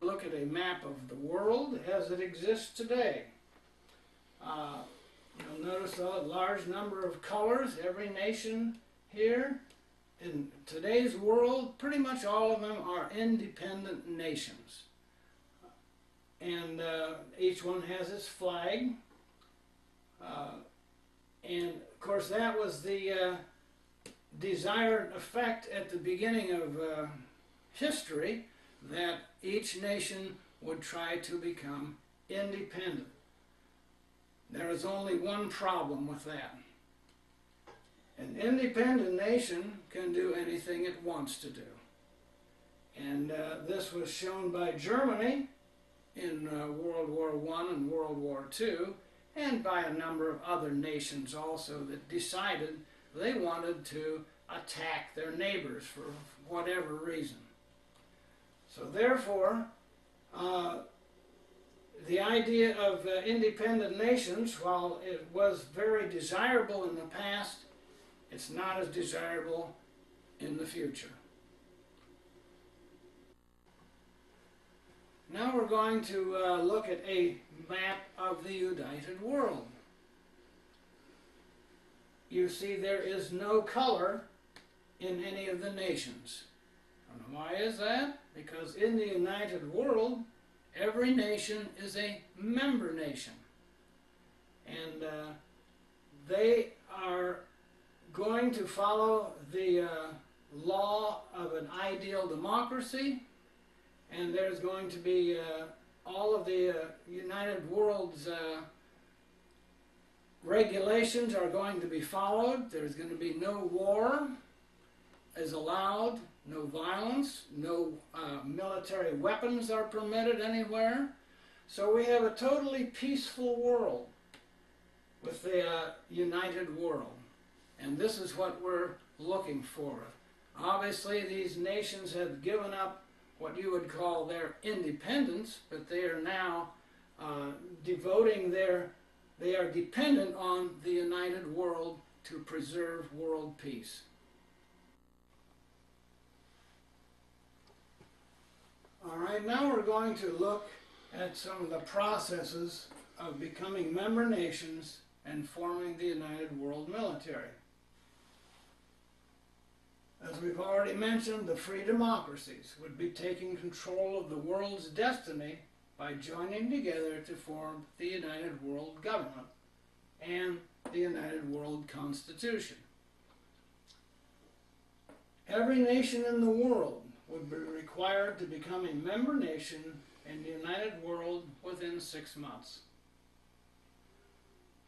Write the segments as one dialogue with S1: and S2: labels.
S1: Look at a map of the world as it exists today. You'll notice a large number of colors. Every nation here in today's world, pretty much all of them are independent nations. And each one has its flag. And of course that was the desired effect at the beginning of history, that each nation would try to become independent. There is only one problem with that. An independent nation can do anything it wants to do. And this was shown by Germany in World War I and World War II, and by a number of other nations also that decided they wanted to attack their neighbors for whatever reason. So therefore, the idea of independent nations, while it was very desirable in the past, it's not as desirable in the future. Now we're going to look at a map of the united world. You see there is no color in any of the nations. And why is that? Because in the united world, every nation is a member nation. And they are going to follow the law of an ideal democracy, and there's going to be all of the united world's regulations are going to be followed. There's going to be no war is allowed, no violence, no military weapons are permitted anywhere. So we have a totally peaceful world with the united world. And this is what we're looking for. Obviously, these nations have given up what you would call their independence, but they are now they are dependent on the united world to preserve world peace. All right, now we're going to look at some of the processes of becoming member nations and forming the united world military. As we've already mentioned, the free democracies would be taking control of the world's destiny by joining together to form the United World Government and the United World Constitution. Every nation in the world would be required to become a member nation in the United World within 6 months.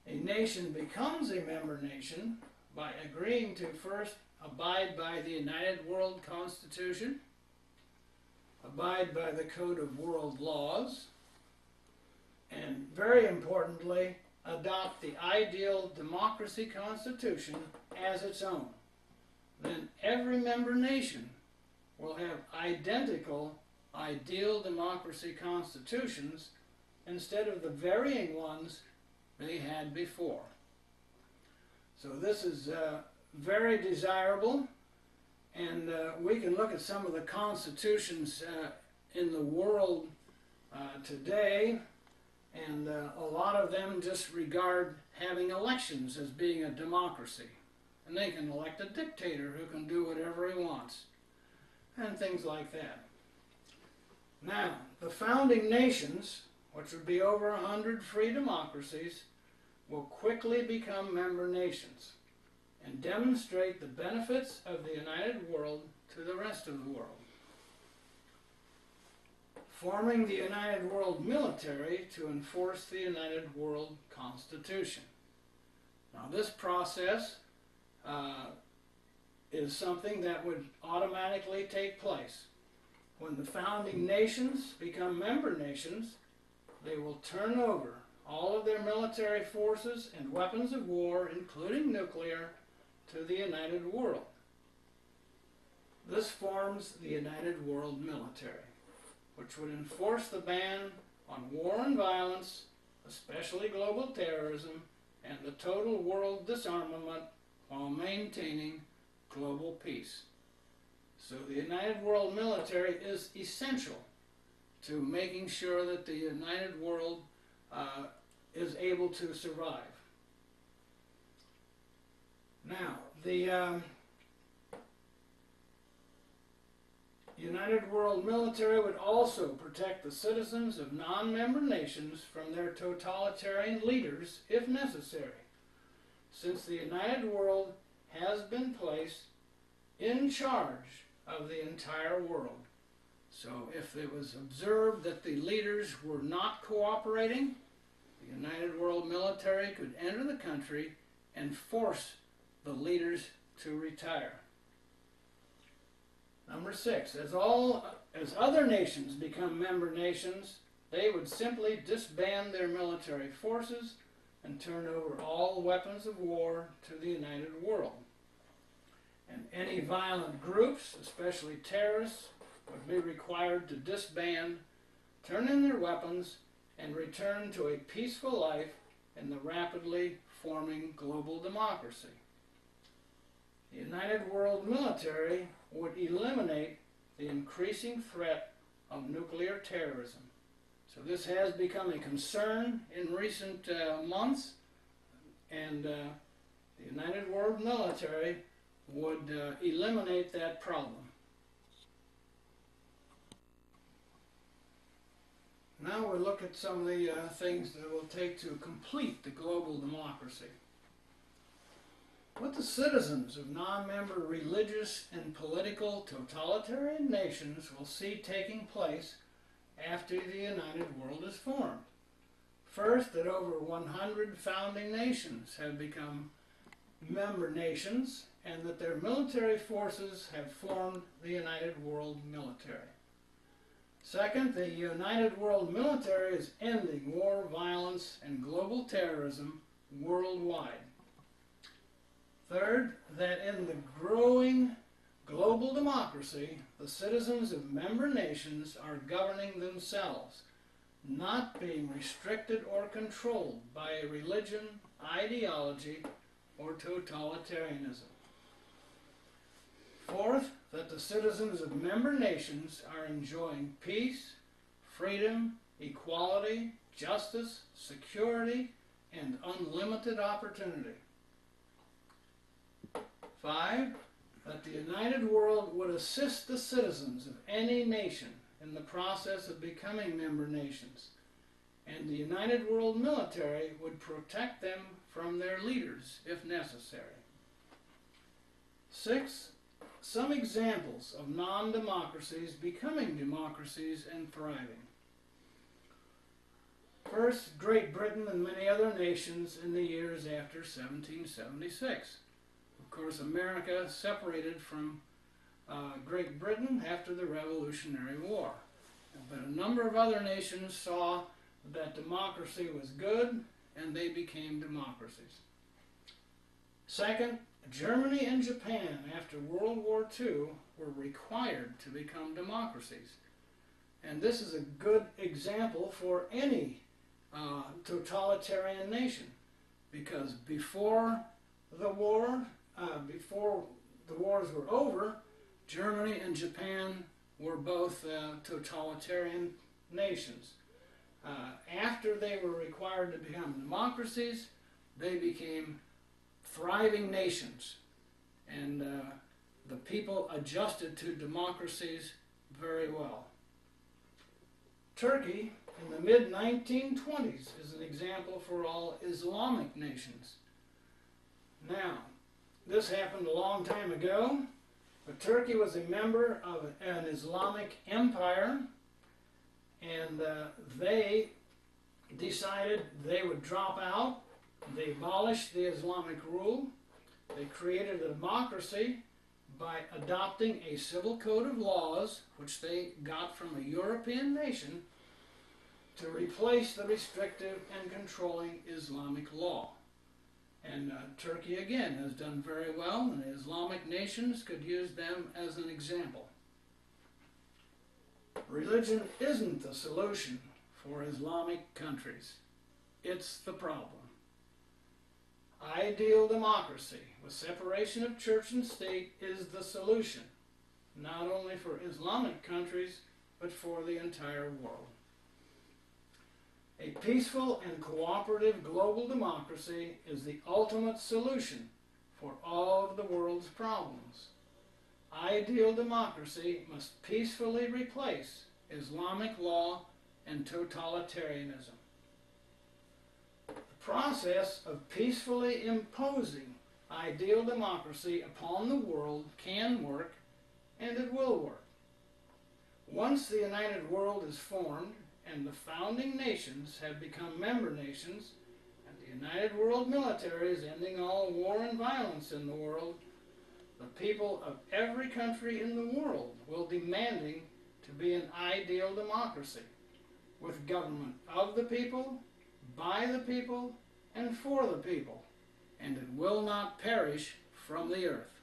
S1: A nation becomes a member nation by agreeing to first abide by the United World Constitution, abide by the Code of World Laws, and very importantly, adopt the ideal democracy constitution as its own. Then every member nation will have identical ideal democracy constitutions instead of the varying ones they had before. So this is very desirable, and we can look at some of the constitutions in the world today, and a lot of them just regard having elections as being a democracy. And they can elect a dictator who can do whatever he wants, and things like that. Now, the founding nations, which would be over 100 free democracies, will quickly become member nations and demonstrate the benefits of the united world to the rest of the world, forming the United World military to enforce the United World Constitution. Now this process is something that would automatically take place. When the founding nations become member nations, they will turn over all of their military forces and weapons of war, including nuclear, to the United World. This forms the United World military, which would enforce the ban on war and violence, especially global terrorism, and the total world disarmament while maintaining global peace. So the United World military is essential to making sure that the united world is able to survive. Now, the United World Military would also protect the citizens of non-member nations from their totalitarian leaders if necessary, since the United World has been placed in charge of the entire world. So if it was observed that the leaders were not cooperating, the United World Military could enter the country and force the leaders to retire. Number 6, as other nations become member nations, they would simply disband their military forces and turn over all weapons of war to the United World. And any violent groups, especially terrorists, would be required to disband, turn in their weapons, and return to a peaceful life in the rapidly forming global democracy. The United World Military would eliminate the increasing threat of nuclear terrorism. So this has become a concern in recent months, and the United World Military would eliminate that problem. Now we'll look at some of the things that it will take to complete the global democracy. What the citizens of non-member religious and political totalitarian nations will see taking place after the United World is formed. First, that over 100 founding nations have become member nations, and that their military forces have formed the United World Military. Second, the United World Military is ending war, violence, and global terrorism worldwide. Third, that in the growing global democracy, the citizens of member nations are governing themselves, not being restricted or controlled by a religion, ideology, or totalitarianism. Fourth, that the citizens of member nations are enjoying peace, freedom, equality, justice, security, and unlimited opportunity. 5, that the United World would assist the citizens of any nation in the process of becoming member nations, and the United World Military would protect them from their leaders if necessary. 6, some examples of non-democracies becoming democracies and thriving. First, Great Britain and many other nations in the years after 1776. Of course, America separated from Great Britain after the Revolutionary War. But a number of other nations saw that democracy was good, and they became democracies. Second, Germany and Japan after World War II were required to become democracies. And this is a good example for any totalitarian nation, because before the wars were over, Germany and Japan were both totalitarian nations. After they were required to become democracies, they became thriving nations, and the people adjusted to democracies very well. Turkey in the mid-1920s is an example for all Islamic nations. Now, this happened a long time ago, but Turkey was a member of an Islamic empire, and they decided they would drop out. They abolished the Islamic rule. They created a democracy by adopting a civil code of laws, which they got from a European nation, to replace the restrictive and controlling Islamic law. And Turkey, again, has done very well, and the Islamic nations could use them as an example. Religion isn't the solution for Islamic countries. It's the problem. Ideal democracy with separation of church and state is the solution, not only for Islamic countries, but for the entire world. A peaceful and cooperative global democracy is the ultimate solution for all of the world's problems. Ideal democracy must peacefully replace Islamic law and totalitarianism. The process of peacefully imposing ideal democracy upon the world can work, and it will work. Once the United World is formed and the founding nations have become member nations, and the United World Military is ending all war and violence in the world, the people of every country in the world will be demanding to be an ideal democracy, with government of the people, by the people, and for the people, and it will not perish from the earth.